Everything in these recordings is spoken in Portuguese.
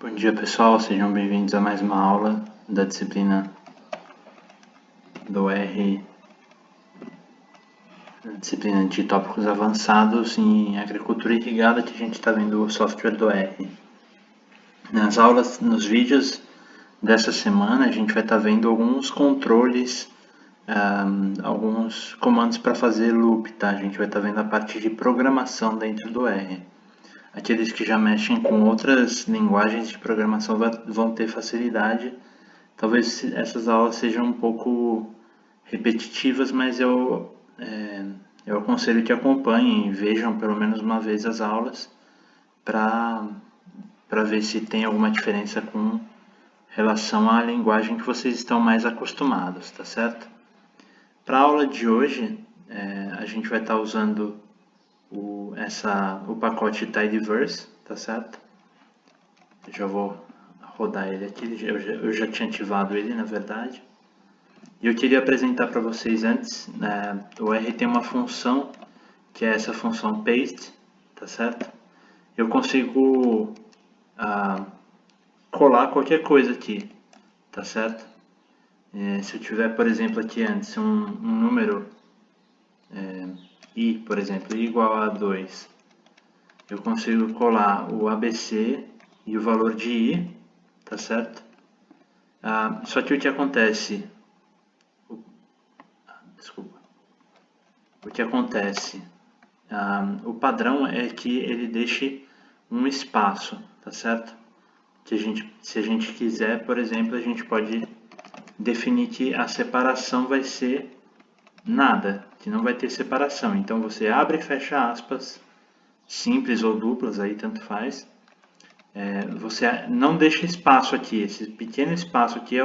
Bom dia pessoal, sejam bem-vindos a mais uma aula da disciplina do R, disciplina de tópicos avançados em agricultura irrigada, que a gente está vendo o software do R. Nas aulas, nos vídeos dessa semana, a gente vai estar vendo alguns controles, alguns comandos para fazer loop, tá? A gente vai estar vendo a parte de programação dentro do R. Aqueles que já mexem com outras linguagens de programação vão ter facilidade. Talvez essas aulas sejam um pouco repetitivas, mas eu aconselho que acompanhem e vejam pelo menos uma vez as aulas para ver se tem alguma diferença com relação à linguagem que vocês estão mais acostumados, tá certo? Para a aula de hoje, a gente vai estar usando o pacote tidyverse, tá certo? Eu já vou rodar ele aqui, eu já tinha ativado ele na verdade. E eu queria apresentar para vocês antes, o R tem uma função, que é essa função paste, tá certo? Eu consigo colar qualquer coisa aqui, tá certo? Se eu tiver, por exemplo, aqui antes um número i, por exemplo, i igual a 2, eu consigo colar o ABC e o valor de i, tá certo? Só que o que acontece, o padrão é que ele deixe um espaço, tá certo? Se a gente quiser, por exemplo, a gente pode definir que a separação vai ser nada, que não vai ter separação. Então você abre e fecha aspas, simples ou duplas, aí tanto faz. Você não deixa espaço aqui, esse pequeno espaço aqui é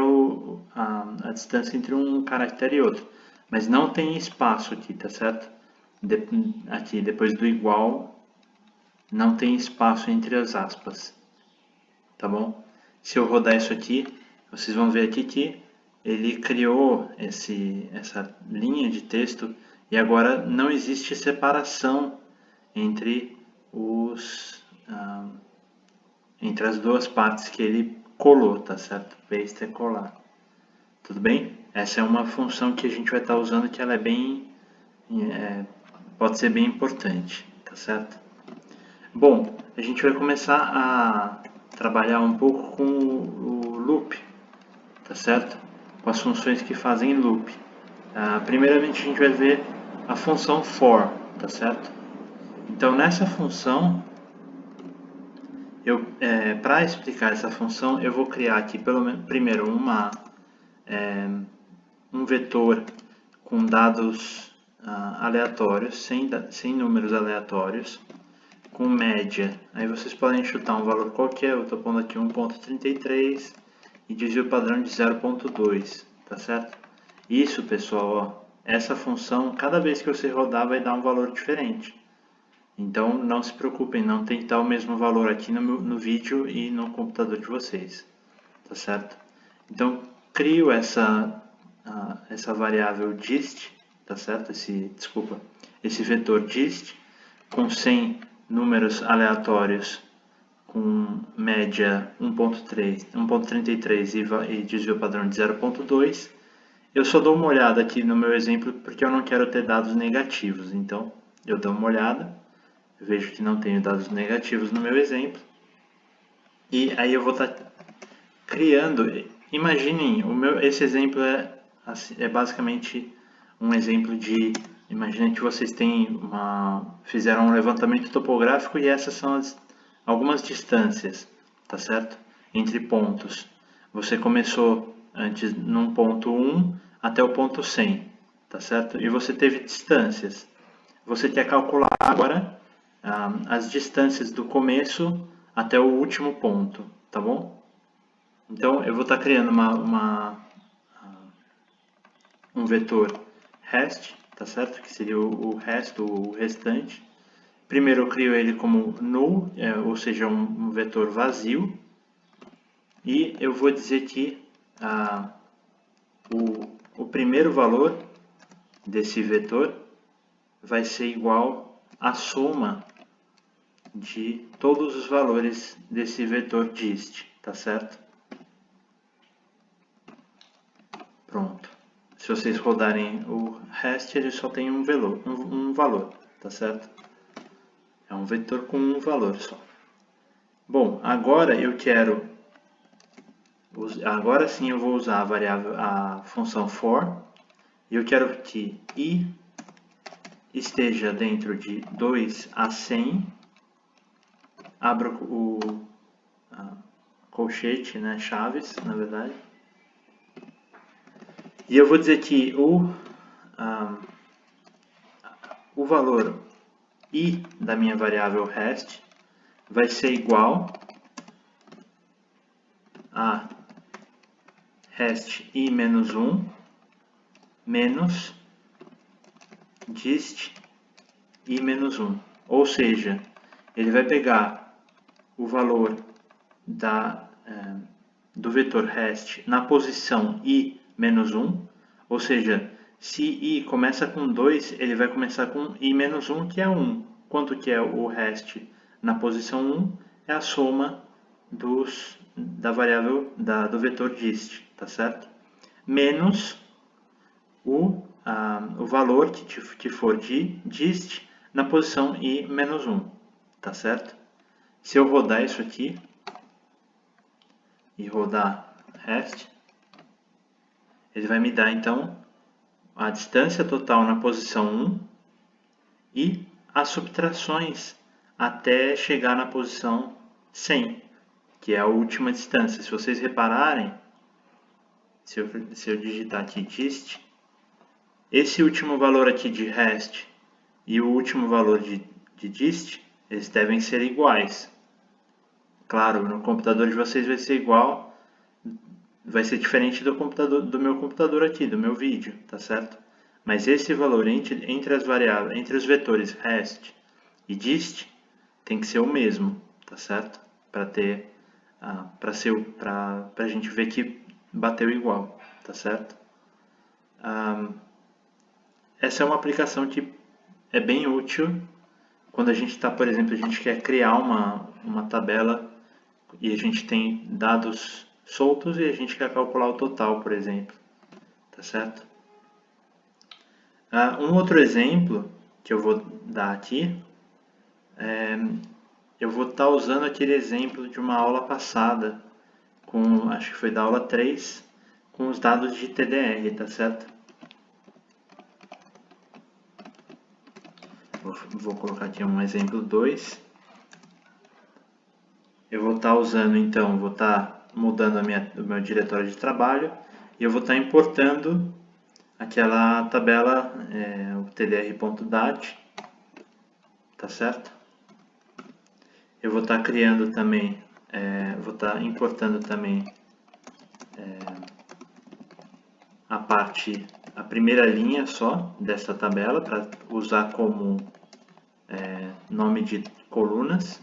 a distância entre um caractere e outro, mas não tem espaço aqui, tá certo? Aqui, depois do igual, não tem espaço entre as aspas, tá bom? Se eu rodar isso aqui, vocês vão ver aqui que ele criou essa linha de texto e agora não existe separação entre entre as duas partes que ele colou, tá certo? Paste é colar. Tudo bem? Essa é uma função que a gente vai estar usando que ela é bem, pode ser bem importante, tá certo? Bom, a gente vai começar a trabalhar um pouco com o loop, tá certo? Com as funções que fazem loop. Primeiramente a gente vai ver a função for, tá certo? Então nessa função, para explicar essa função, eu vou criar aqui primeiro um vetor com dados aleatórios, sem números aleatórios, com média. Aí vocês podem chutar um valor qualquer, eu estou pondo aqui 1.33 e desvio padrão de 0.2, tá certo? Isso, pessoal, ó, essa função, cada vez que você rodar vai dar um valor diferente. Então não se preocupem, não tem que dar o mesmo valor aqui no vídeo e no computador de vocês, tá certo? Então crio essa variável dist, tá certo? Esse vetor dist com 100 números aleatórios com média 1.33 e desvio padrão de 0.2. Eu só dou uma olhada aqui no meu exemplo porque eu não quero ter dados negativos, então eu dou uma olhada. Eu vejo que não tenho dados negativos no meu exemplo. E aí eu vou estar criando. Imaginem, esse exemplo é basicamente um exemplo de... Imaginem que vocês fizeram um levantamento topográfico e essas são algumas distâncias, tá certo? Entre pontos. Você começou antes num ponto 1 até o ponto 100, tá certo? E você teve distâncias. Você quer calcular agora as distâncias do começo até o último ponto, tá bom? Então eu vou estar criando um vetor rest, tá certo? Que seria o resto, o restante. Primeiro eu crio ele como null, ou seja, um vetor vazio. E eu vou dizer que o primeiro valor desse vetor vai ser igual à soma de todos os valores desse vetor dist, tá certo? Pronto. Se vocês rodarem o rest, ele só tem um valor, tá certo? É um vetor com um valor só. Bom, agora agora sim eu vou usar a função for, e eu quero que i esteja dentro de 2 a 100, abro o colchete, né, chaves, na verdade, e eu vou dizer que o valor i da minha variável rest vai ser igual a rest i menos 1 menos dist i menos 1. Ou seja, ele vai pegar o valor do vetor rest na posição i menos 1, ou seja, se i começa com 2, ele vai começar com i menos 1, que é 1. Quanto que é o rest na posição 1? É a soma da variável do vetor dist, tá certo? Menos o valor que for de dist na posição i menos 1, tá certo? Se eu rodar isso aqui e rodar rest, ele vai me dar então a distância total na posição 1 e as subtrações até chegar na posição 100, que é a última distância. Se vocês repararem, se eu digitar aqui dist, esse último valor aqui de rest e o último valor de dist, eles devem ser iguais. Claro, no computador de vocês vai ser igual, vai ser diferente do meu computador aqui, do meu vídeo, tá certo? Mas esse valor entre as variáveis, entre os vetores rest e dist, tem que ser o mesmo, tá certo? Para a gente ver que bateu igual, tá certo? Essa é uma aplicação que é bem útil quando a gente está, por exemplo, a gente quer criar uma tabela e a gente tem dados soltos e a gente quer calcular o total, por exemplo, tá certo? Um outro exemplo que eu vou dar aqui, eu vou estar usando aquele exemplo de uma aula passada, acho que foi da aula 3, com os dados de TDR, tá certo? Vou colocar aqui um exemplo 2. Eu vou estar usando, então, vou estar mudando o meu diretório de trabalho e eu vou estar importando aquela tabela, o tdr.dat, tá certo? Eu vou estar criando também, vou estar importando também a primeira linha só dessa tabela para usar como nome de colunas.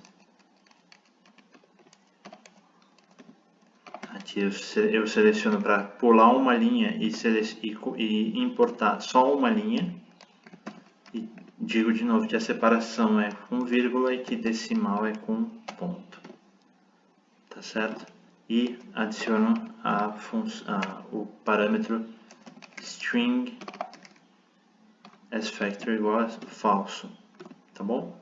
Aqui eu seleciono para pular uma linha e importar só uma linha. E digo de novo que a separação é com vírgula e que decimal é com ponto. Tá certo? E adiciono o parâmetro string sFactor igual a falso. Tá bom?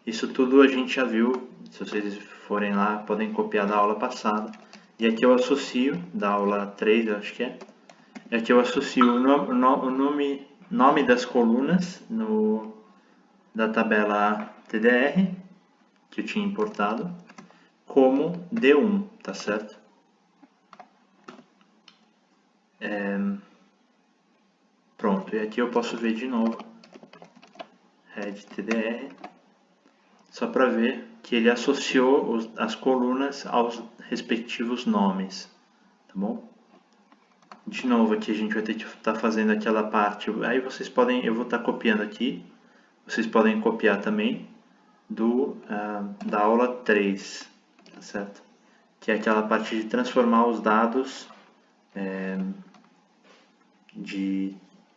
Isso tudo a gente já viu. Se vocês forem lá, podem copiar da aula passada. E aqui eu associo, da aula 3, eu acho que é. E aqui eu associo o nome das colunas da tabela TDR, que eu tinha importado, como D1, tá certo? Pronto, e aqui eu posso ver de novo, head TDR, só para ver que ele associou as colunas aos respectivos nomes, tá bom? De novo aqui a gente vai ter que estar fazendo aquela parte, aí vocês podem, eu vou estar copiando aqui, vocês podem copiar também da aula 3, tá certo? Que é aquela parte de transformar os dados de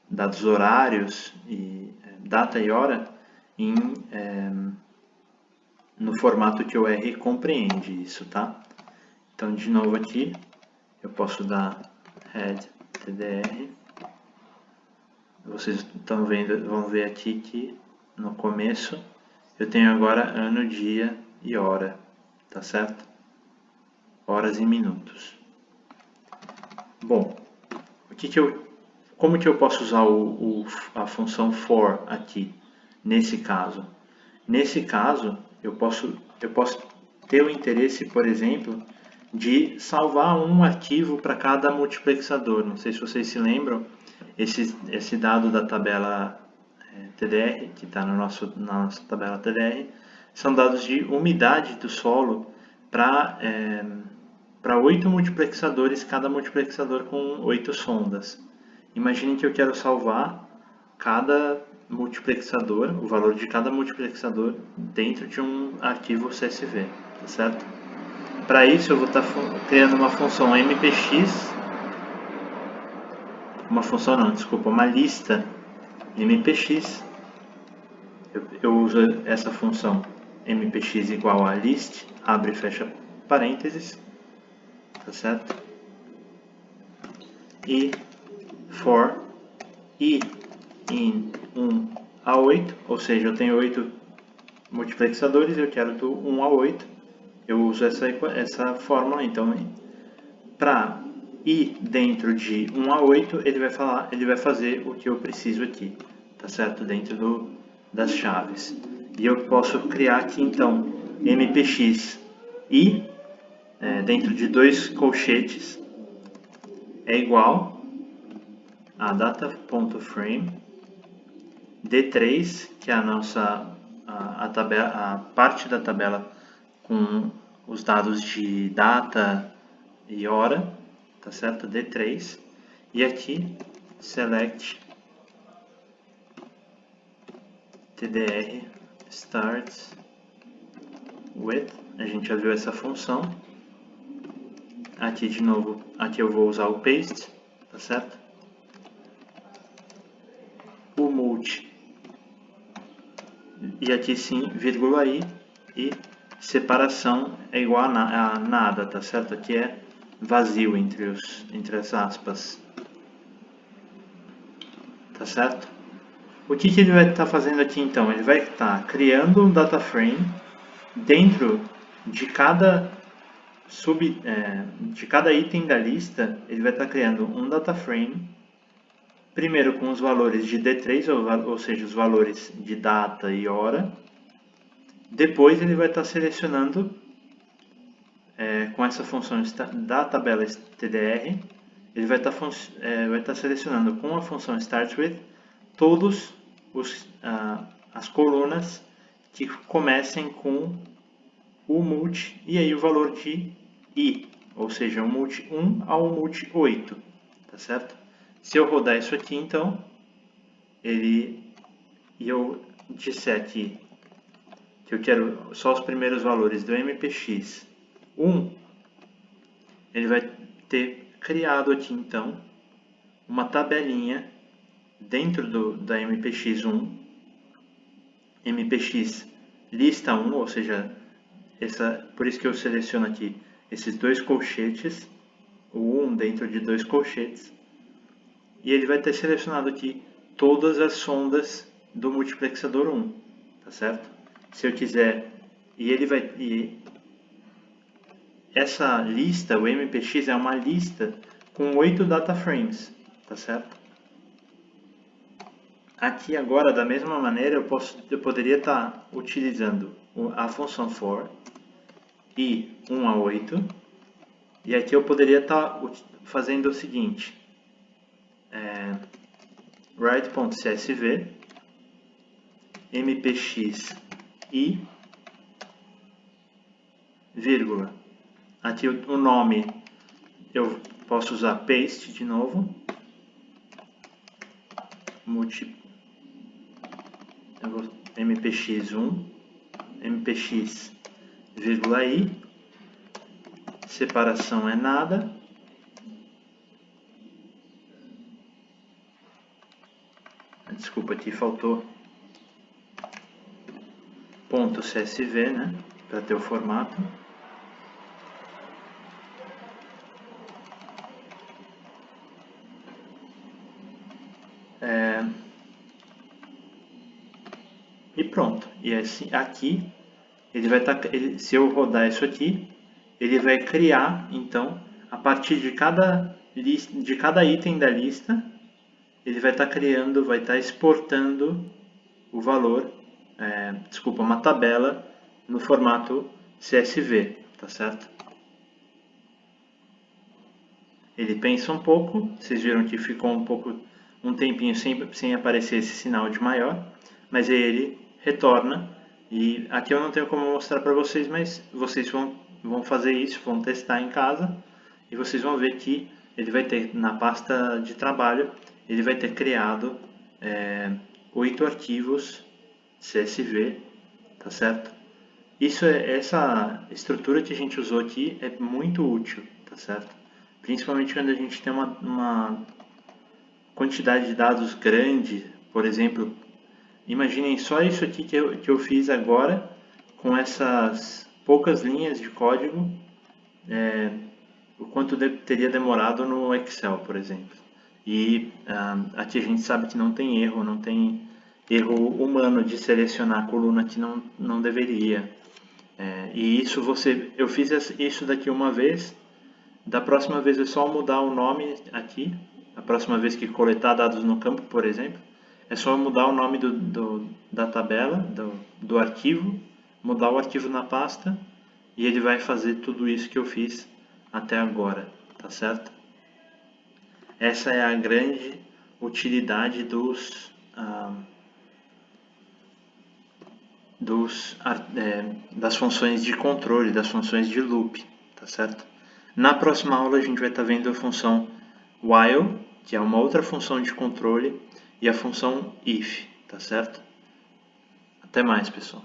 dados horários e data e hora em no formato que o R compreende isso, tá? Então, de novo aqui, eu posso dar head TDR. Vocês estão vendo, vão ver aqui que no começo eu tenho agora ano, dia e hora, tá certo? Horas e minutos. Bom, como que eu posso usar a função for aqui, nesse caso? Nesse caso, eu posso ter o interesse, por exemplo, de salvar um arquivo para cada multiplexador. Não sei se vocês se lembram, esse dado da tabela TDR, que está na nossa tabela TDR, são dados de umidade do solo para 8 multiplexadores, cada multiplexador com 8 sondas. Imagine que eu quero salvar cada multiplexador, o valor de cada multiplexador dentro de um arquivo CSV, tá certo? Para isso eu vou estar criando uma função mpx, uma lista mpx. Eu uso essa função mpx igual a list, abre e fecha parênteses, tá certo? E for i in 1 a 8, ou seja, eu tenho 8 multiplexadores, eu quero do 1 a 8, eu uso essa fórmula. Então, para i dentro de 1 a 8, ele vai fazer o que eu preciso aqui, tá certo? Dentro das chaves. E eu posso criar aqui, então, mpx i, dentro de 2 colchetes, é igual a data.frame D3, que é a parte da tabela com os dados de data e hora, tá certo? D3. E aqui, select TDR starts with, a gente já viu essa função. Aqui de novo, aqui eu vou usar o paste, tá certo? O multi, e aqui sim, vírgula i, e separação é igual a nada, tá certo? Aqui é vazio entre as aspas, tá certo? O que ele vai estar fazendo aqui então? Ele vai estar criando um data frame dentro de cada de cada item da lista. Ele vai estar criando um data frame, primeiro com os valores de D3, ou seja, os valores de data e hora. Depois ele vai estar selecionando com essa função da tabela TDR, ele vai estar selecionando com a função startWith todos as colunas que comecem com o multi e aí o valor de i, ou seja, o multi 1 ao multi 8, tá certo? Se eu rodar isso aqui, então, e eu disser aqui que eu quero só os primeiros valores do mpx 1, ele vai ter criado aqui, então, uma tabelinha dentro da mpx1, mpx lista 1, ou seja, por isso que eu seleciono aqui esses 2 colchetes, o 1 dentro de 2 colchetes, e ele vai ter selecionado aqui todas as sondas do multiplexador 1, tá certo? Se eu quiser, essa lista, o mpx, é uma lista com 8 data frames, tá certo? Aqui agora, da mesma maneira, eu poderia estar utilizando a função for i 1 a 8, e aqui eu poderia estar fazendo o seguinte, write.csv mpx i, vírgula. Aqui o nome eu posso usar paste de novo, mpx1, mpx, vírgula i, separação é nada, desculpa, aqui faltou .csv, né, para ter o formato. E pronto. E assim, aqui ele vai estar, se eu rodar isso aqui, ele vai criar, então, a partir de cada item da lista, ele vai estar criando, vai estar exportando o valor, uma tabela no formato CSV, tá certo? Ele pensa um pouco, vocês viram que ficou um tempinho sem aparecer esse sinal de maior, mas aí ele retorna, e aqui eu não tenho como mostrar para vocês, mas vocês vão fazer isso, vão testar em casa, e vocês vão ver que ele vai ter, na pasta de trabalho, ele vai ter criado 8 arquivos CSV, tá certo? Essa estrutura que a gente usou aqui é muito útil, tá certo? Principalmente quando a gente tem uma quantidade de dados grande, por exemplo, imaginem só isso aqui que eu fiz agora, com essas poucas linhas de código, o quanto teria demorado no Excel, por exemplo. E aqui a gente sabe que não tem erro, não tem erro humano de selecionar a coluna que não deveria. E isso eu fiz isso daqui uma vez, da próxima vez é só mudar o nome aqui, a próxima vez que coletar dados no campo, por exemplo, é só mudar o nome da tabela, do arquivo, mudar o arquivo na pasta e ele vai fazer tudo isso que eu fiz até agora, tá certo? Essa é a grande utilidade das funções de controle, das funções de loop, tá certo? Na próxima aula a gente vai estar vendo a função while, que é uma outra função de controle, e a função if, tá certo? Até mais, pessoal.